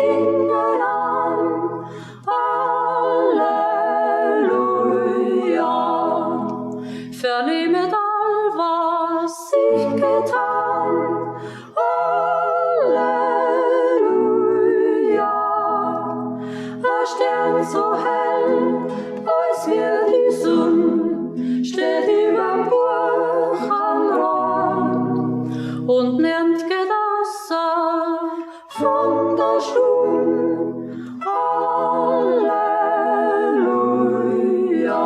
singen an. Halleluja. Vernehmet all, was ich getan. Halleluja. Der Stern so hell, als wir die Sonne, steht überm Buch am Rand und nimmt Gedasser von der Stunde. Halleluja.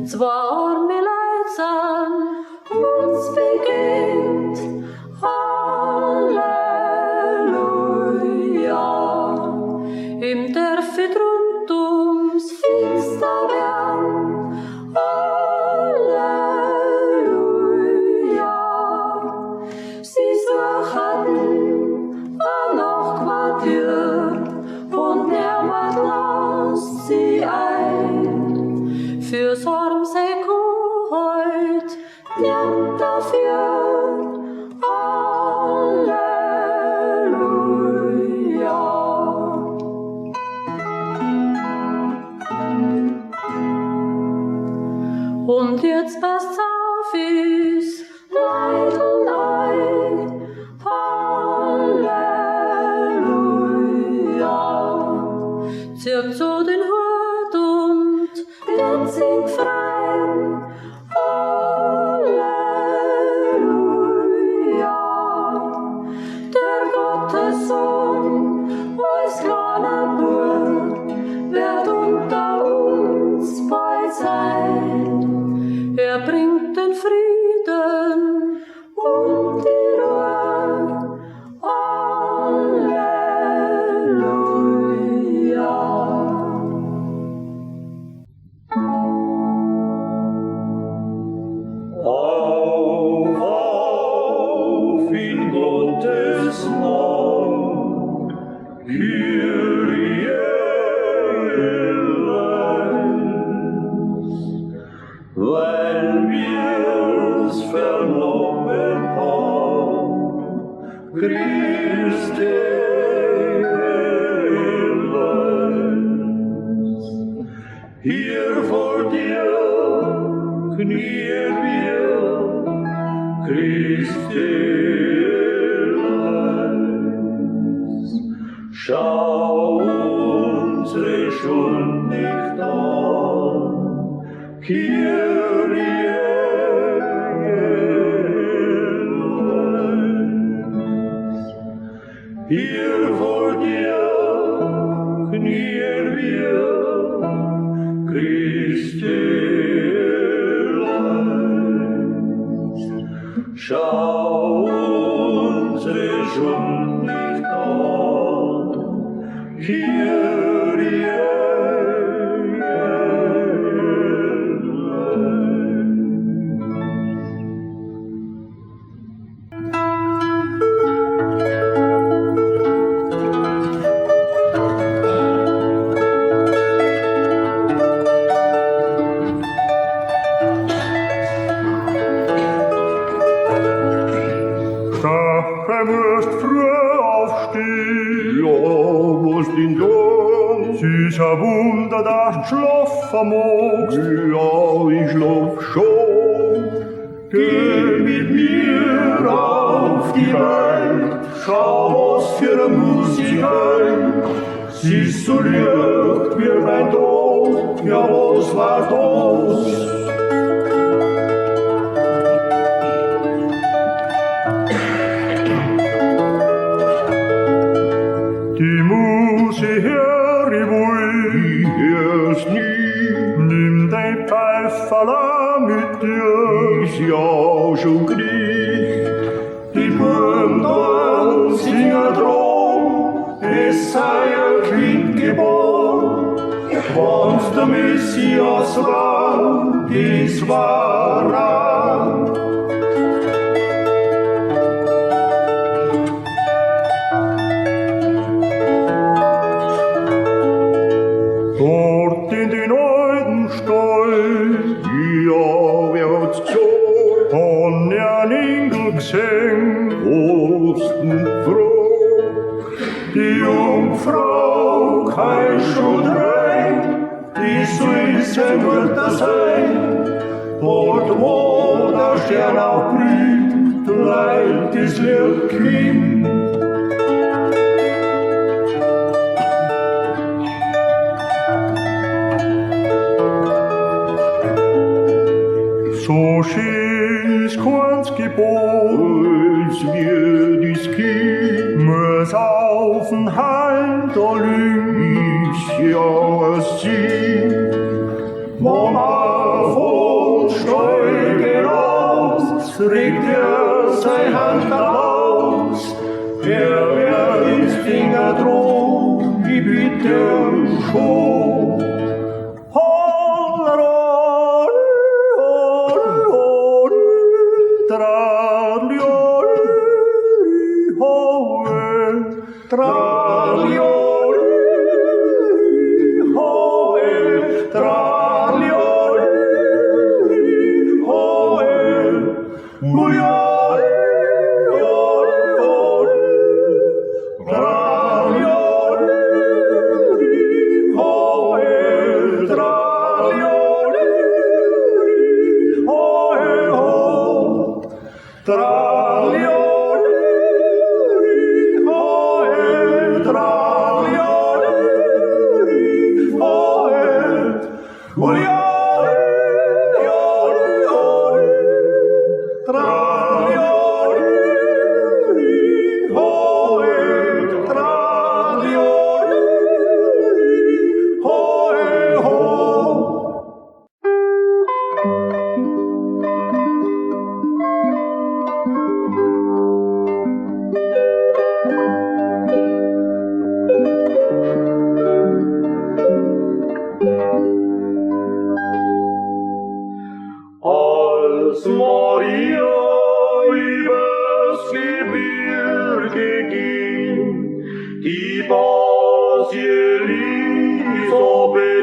Zwei arme Leute uns begegnet. Halleluja. Im Dörfet rund ums Finster werden. Halleluja. Sie suchten ein Nachtquartier und niemand lasst sie ein. Fürs arm Seko heut nimmt dafür. Halleluja. Und jetzt passt auf, ist Leid und Leid. Halleluja. Zirkt so den Hut und wird singt frei. Halleluja. Der Gottessohn, als kleiner Bub, wird unter uns bald sein. Er bringt den Frieden und die Ruhe. Halleluja. Auf in Gottes Namen, Kyrie eleison. Weil wir's vernommen haben, Christi eleison. Hier vor dir knien wir, Christi eleison. Schau unsere Schuld nicht an, Kyrie eleison. Hier vor dir knien wir, Christi eleison. Schau unsere Schuld nicht an, Kyrie Du musst früh aufstehen. Ja, was denn da? Es ist ein Wunder, dass du schlafen magst. Ja, ich schlaf schon. Geh mit mir auf die Welt, schau, was für eine Musik ein. Sie ist so licht wie mein Tod, ja, was war das? Die Musik hör ich wohl. Ich hör's nie, Nimm dein Pfeiferl mit dir. ist ja schon kriegt. Die Buben dort singen drum, es sei ein Kind geboren. Wann's der Messias war, das war er. Dort in den alten Stall, Ja, wer hat's gesagt? von der sing. großen Frau, die Jungfrau, Kaisch und Rein, die Süße wird das sein. Dort, wo der Stern aufblüht, bleibt das Liebkind. So schön ist keins Gebot, Als wir dies Kind muss auf'n Heim da liegen. ich ja es sieht, Mama von Steuge raus, regt seine Hand aus, wer ist Finger droh, ich bitte schon. Als Maria übers Gebirge ging, die Bas Elisabeth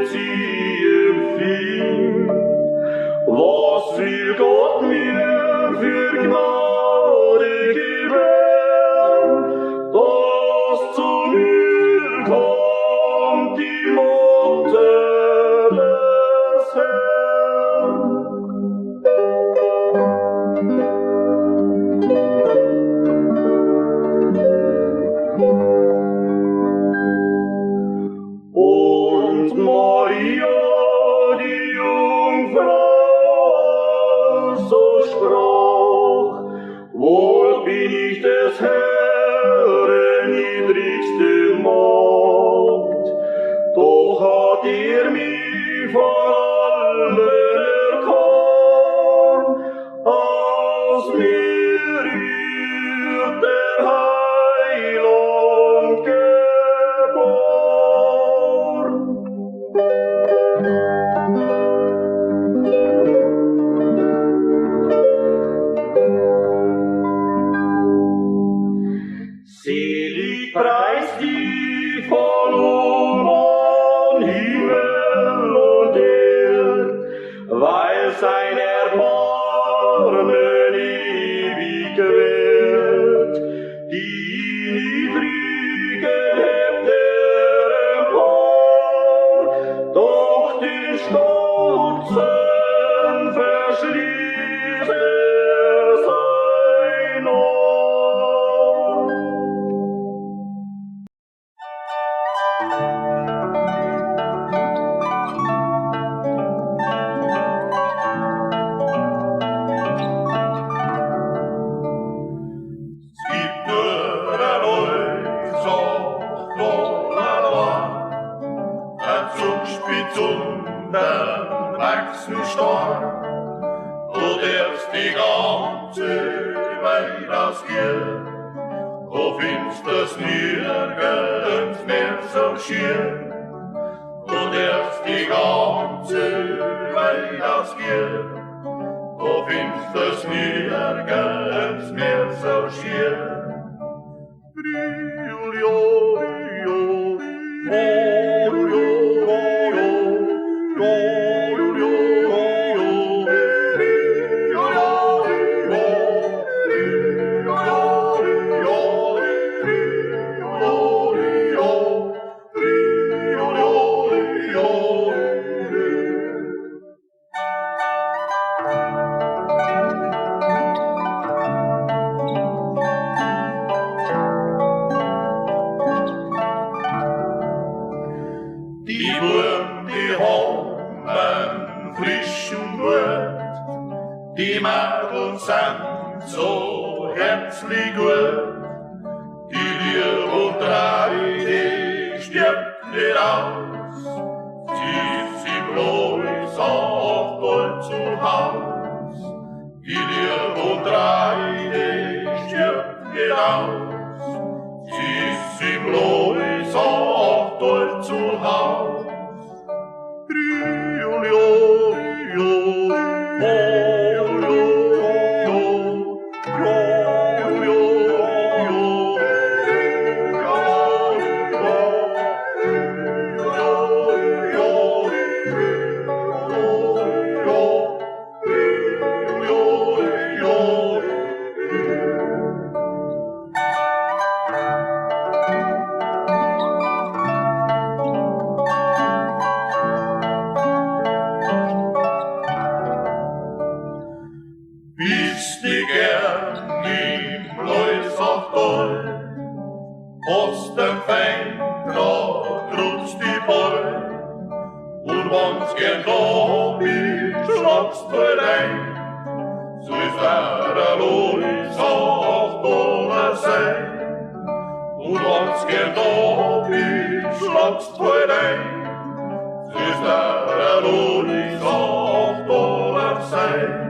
sie empfing. Was will Gott mir für Gnade gewähren, dass zu mir kommt die Mutter des Herrn? Und Maria, die Jungfrau, so sprach: Wohl bin ich des Herrn niedrigste Magd, doch hat mich von allen erkoren, aus mir wird der Heiland geboren. Selig preist die von oben Himmel und Erd, weil sein Erbarmen ewig währt. Die Niedrigen hebt empor, doch den Stolzen verschließt sein Ohr. Es gibt nur ein ein Zugspitz unten wachsen stark. Du darfst die ganze Welt ausgehen, du findest das nirgends mehr so schier. Du darfst die ganze Welt ausgehen, du findest das nirgends mehr so schier. die Blumen, die haben frischen Blut, die Mädel sind so herzlich gut, die Liebe und drei, die stirbt nicht aus, sie bloß auf Gold zu Haus, die Liebe und drei, die stirbt nicht aus, sie bloß auf Gold zu Haus. Bist du gern im Läusertal, hast den Feind noch trotz die Ball, und wenn's gern da bist, schlagst du rein, so ist der Lois auch da sein. Und wenn's gern da bist, schlagst du rein, so ist der Lois auch da sein.